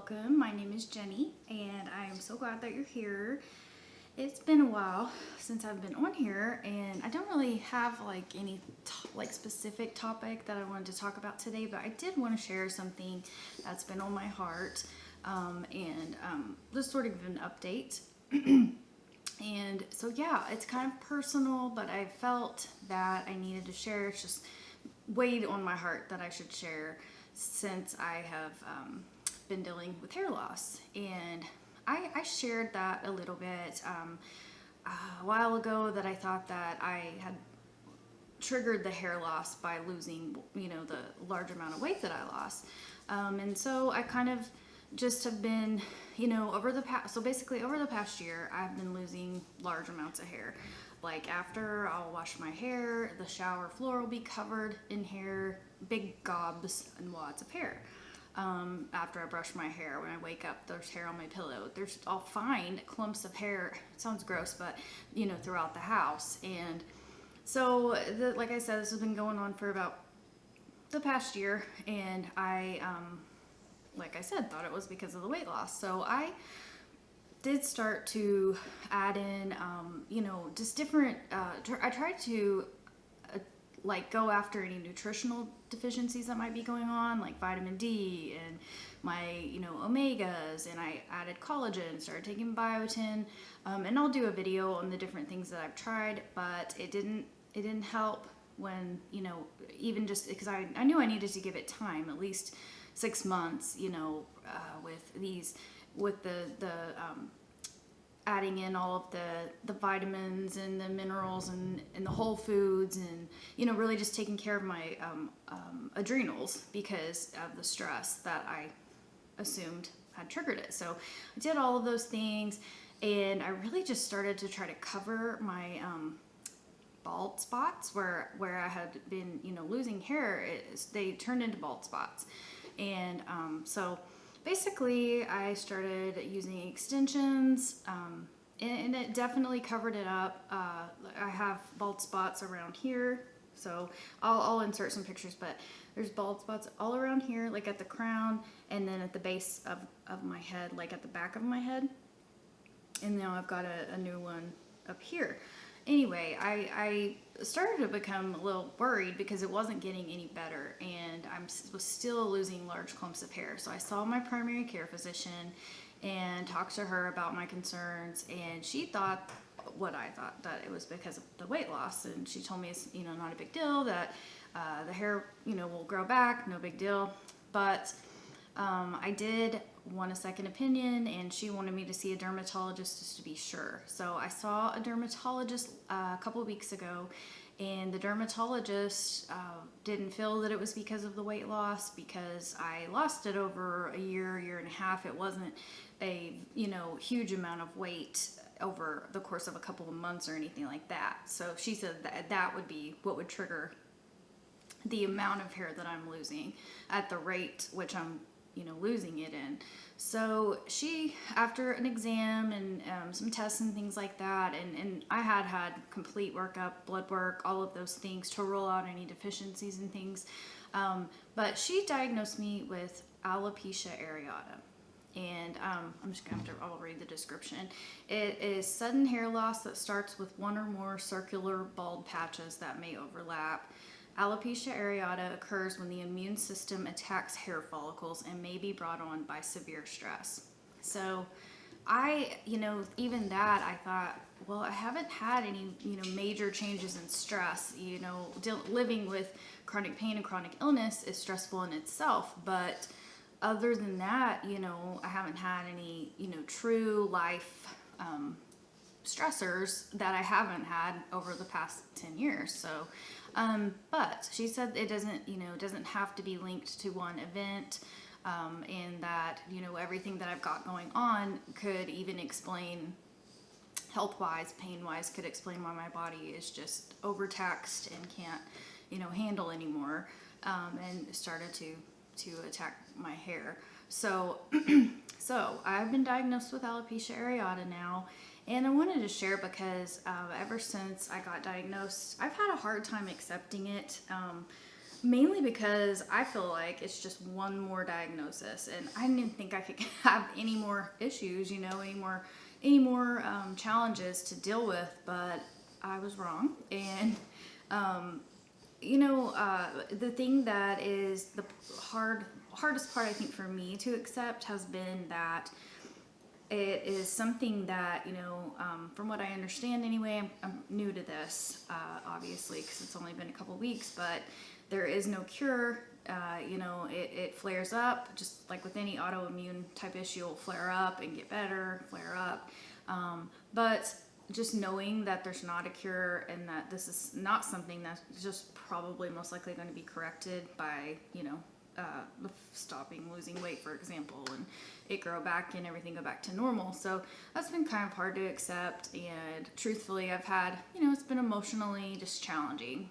welcome. My name is Jenny, and I am so glad that you're here. It's been a while since I've been on here, and I don't really have like any specific topic that I wanted to talk about today, but I did want to share something that's been on my heart, and just sort of an update. And so yeah, it's kind of personal, but I felt that I needed to share. It's just weighed on my heart that I should share since I have been dealing with hair loss. And I shared that a little bit a while ago, that I thought that I had triggered the hair loss by losing, the large amount of weight that I lost. And so I kind of just have been, over the past year, I've been losing large amounts of hair. Like after I'll wash my hair, the shower floor will be covered in hair, big gobs and wads of hair. After I brush my hair, when I wake up, there's hair on my pillow. I'll find clumps of hair. It sounds gross, but throughout the house. And so, like I said, this has been going on for about the past year, and I, like I said, thought it was because of the weight loss. So I did start to add in, just different. I tried to go after any nutritional deficiencies that might be going on, like vitamin D and my, omegas, and I added collagen, started taking biotin, and I'll do a video on the different things that I've tried, but it didn't help when, even just because I knew I needed to give it time, at least 6 months, with the adding in all of the vitamins and the minerals and the whole foods, and really just taking care of my adrenals because of the stress that I assumed had triggered it. So I did all of those things, and I really just started to try to cover my bald spots where I had been losing hair. They turned into bald spots. And so basically I started using extensions, and it definitely covered it up. I have bald spots around here, so I'll insert some pictures, but there's bald spots all around here, like at the crown, and then at the base of my head, like at the back of my head. And now I've got a new one up here. Anyway, I started to become a little worried because it wasn't getting any better, and I was still losing large clumps of hair. So I saw my primary care physician and talked to her about my concerns, and she thought what I thought, that it was because of the weight loss. And she told me it's not a big deal, that the hair will grow back, no big deal. But I did want a second opinion, and she wanted me to see a dermatologist just to be sure. So I saw a dermatologist a couple of weeks ago, and the dermatologist didn't feel that it was because of the weight loss, because I lost it over a year and a half. It wasn't a huge amount of weight over the course of a couple of months or anything like that. So she said that would be what would trigger the amount of hair that I'm losing at the rate which I'm losing it in. So she, after an exam and some tests and things like that, and I had complete workup, blood work, all of those things to rule out any deficiencies and things, but she diagnosed me with alopecia areata. And I'm just going to I'll read the description. It is sudden hair loss that starts with one or more circular bald patches that may overlap. Alopecia areata occurs when the immune system attacks hair follicles and may be brought on by severe stress. So I, even that, I thought, well, I haven't had any, major changes in stress. Living with chronic pain and chronic illness is stressful in itself, but other than that, I haven't had any, true life stressors that I haven't had over the past 10 years. So, but she said it doesn't have to be linked to one event, and that, everything that I've got going on could even explain, health-wise, pain-wise, could explain why my body is just overtaxed and can't, handle anymore, and started to attack my hair. So, so I've been diagnosed with alopecia areata now, and I wanted to share because ever since I got diagnosed, I've had a hard time accepting it. Mainly because I feel like it's just one more diagnosis, and I didn't even think I could have any more issues, any more challenges to deal with. But I was wrong, and um, the thing that is the hardest part I think for me to accept has been that it is something that, from what I understand anyway, I'm new to this, obviously, because it's only been a couple weeks, but there is no cure. It flares up, just like with any autoimmune type issue, it'll flare up and get better, flare up. But just knowing that there's not a cure and that this is not something that's just probably most likely going to be corrected by, stopping losing weight, for example, and it grow back and everything go back to normal. So that's been kind of hard to accept. And truthfully, I've had, it's been emotionally just challenging.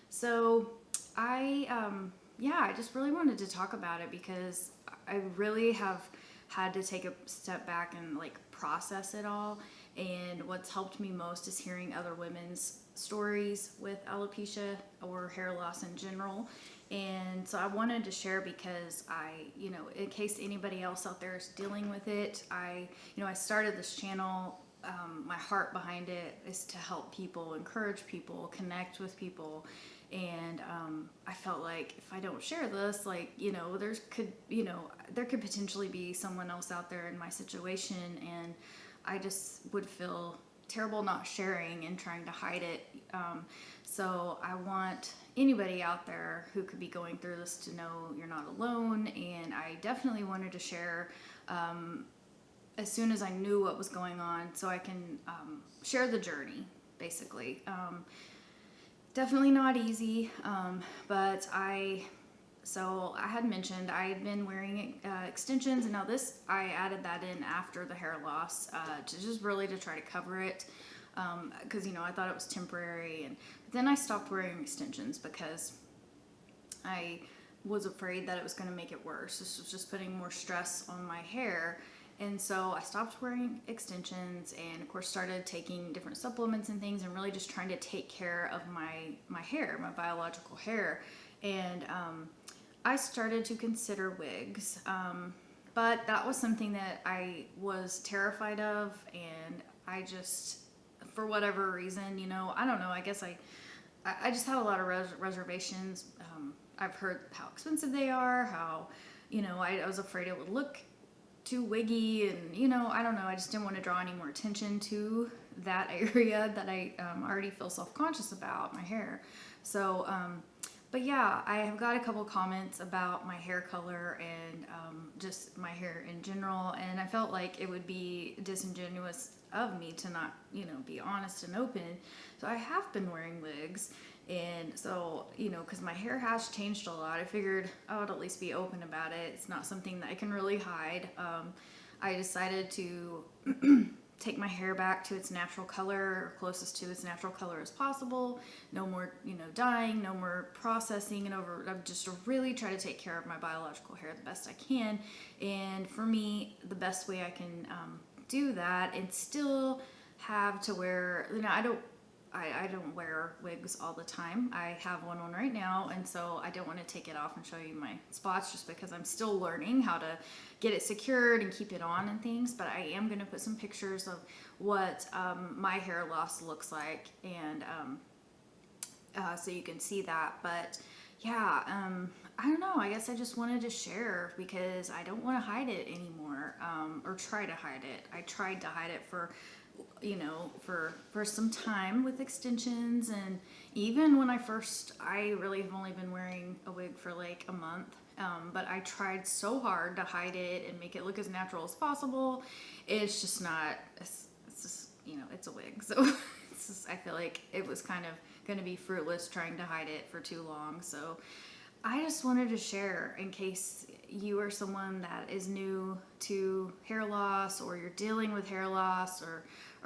So I just really wanted to talk about it because I really have had to take a step back and like process it all. And what's helped me most is hearing other women's stories with alopecia or hair loss in general. And so I wanted to share because in case anybody else out there is dealing with it, I started this channel. My heart behind it is to help people, encourage people, connect with people. And I felt like if I don't share this, there could potentially be someone else out there in my situation, and I just would feel terrible not sharing and trying to hide it. So I want anybody out there who could be going through this to know you're not alone. And I definitely wanted to share as soon as I knew what was going on, so I can share the journey, basically. Definitely not easy, but I had mentioned I had been wearing extensions, and now this, I added that in after the hair loss to just really to try to cover it, because I thought it was temporary. And then I stopped wearing extensions because I was afraid that it was going to make it worse. This was just putting more stress on my hair. And so I stopped wearing extensions and, of course, started taking different supplements and things and really just trying to take care of my hair, my biological hair. And I started to consider wigs, but that was something that I was terrified of. And I just, for whatever reason, I don't know, I guess I just had a lot of reservations. I've heard how expensive they are, how, I was afraid it would look too wiggy, and I don't know, I just didn't want to draw any more attention to that area that I already feel self-conscious about, my hair. So but yeah, I have got a couple comments about my hair color and just my hair in general, and I felt like it would be disingenuous of me to not be honest and open. So I have been wearing wigs. And so, because my hair has changed a lot, I figured I would at least be open about it. It's not something that I can really hide. I decided to take my hair back to its natural color, or closest to its natural color as possible. No more, dyeing, no more processing, I'm just really try to take care of my biological hair the best I can. And for me, the best way I can do that and still have to wear, I don't wear wigs all the time. I have one on right now, and so I don't want to take it off and show you my spots just because I'm still learning how to get it secured and keep it on and things. But I am going to put some pictures of what my hair loss looks like, and so you can see that. But yeah, I don't know. I guess I just wanted to share because I don't want to hide it anymore, or try to hide it. I tried to hide it for some time with extensions, and even when I really have only been wearing a wig for like a month, but I tried so hard to hide it and make it look as natural as possible. It's just not, it's just, it's a wig, so it's just, I feel like it was kind of going to be fruitless trying to hide it for too long. So I just wanted to share in case you are someone that is new to hair loss, or you're dealing with hair loss, or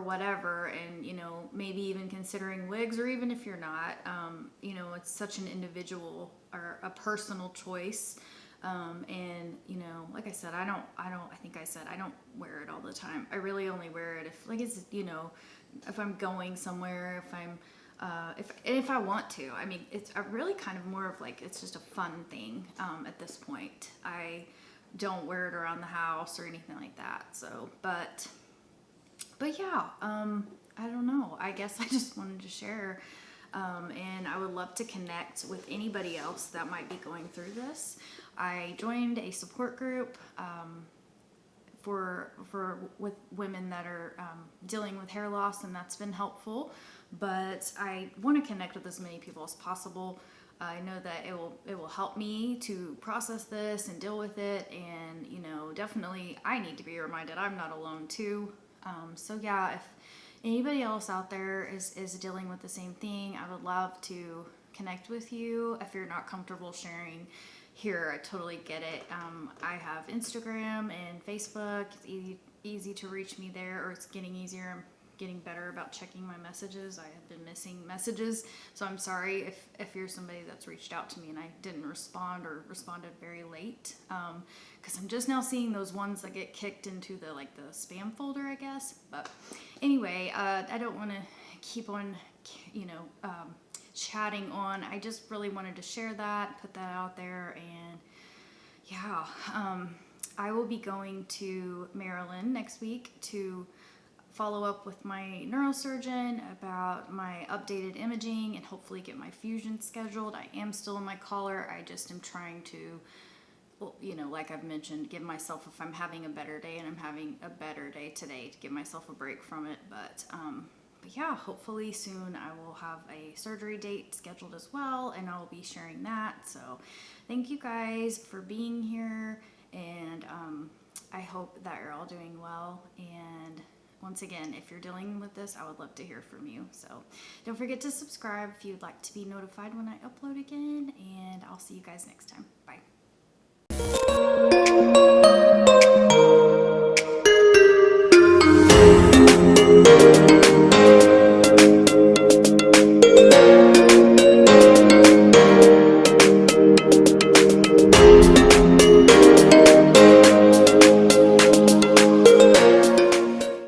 whatever, and maybe even considering wigs, or even if you're not, it's such an individual or a personal choice. And like I said, I don't wear it all the time. I really only wear it if, like, it's, if I'm going somewhere, if I'm if I want to. I mean, it's really kind of more of like, it's just a fun thing at this point. I don't wear it around the house or anything like that. So, but yeah, I don't know. I guess I just wanted to share, and I would love to connect with anybody else that might be going through this. I joined a support group with women that are dealing with hair loss, and that's been helpful. But I want to connect with as many people as possible. I know that it will help me to process this and deal with it, and definitely I need to be reminded I'm not alone too. So yeah, if anybody else out there is dealing with the same thing, I would love to connect with you. If you're not comfortable sharing here, I totally get it. I have Instagram and Facebook. It's easy to reach me there, or it's getting easier. I'm getting better about checking my messages. I have been missing messages, so I'm sorry if you're somebody that's reached out to me and I didn't respond or responded very late, because I'm just now seeing those ones that get kicked into the spam folder, I guess. But anyway, I don't want to keep on chatting on. I just really wanted to share that, put that out there, and yeah, I will be going to Maryland next week to follow up with my neurosurgeon about my updated imaging and hopefully get my fusion scheduled. I am still in my collar. I just am trying to, like I've mentioned, give myself, if I'm having a better day, and I'm having a better day today, to give myself a break from it. But yeah, hopefully soon I will have a surgery date scheduled as well, and I'll be sharing that. So thank you guys for being here, and I hope that you're all doing well. And once again, if you're dealing with this, I would love to hear from you. So don't forget to subscribe if you'd like to be notified when I upload again, and I'll see you guys next time. Bye.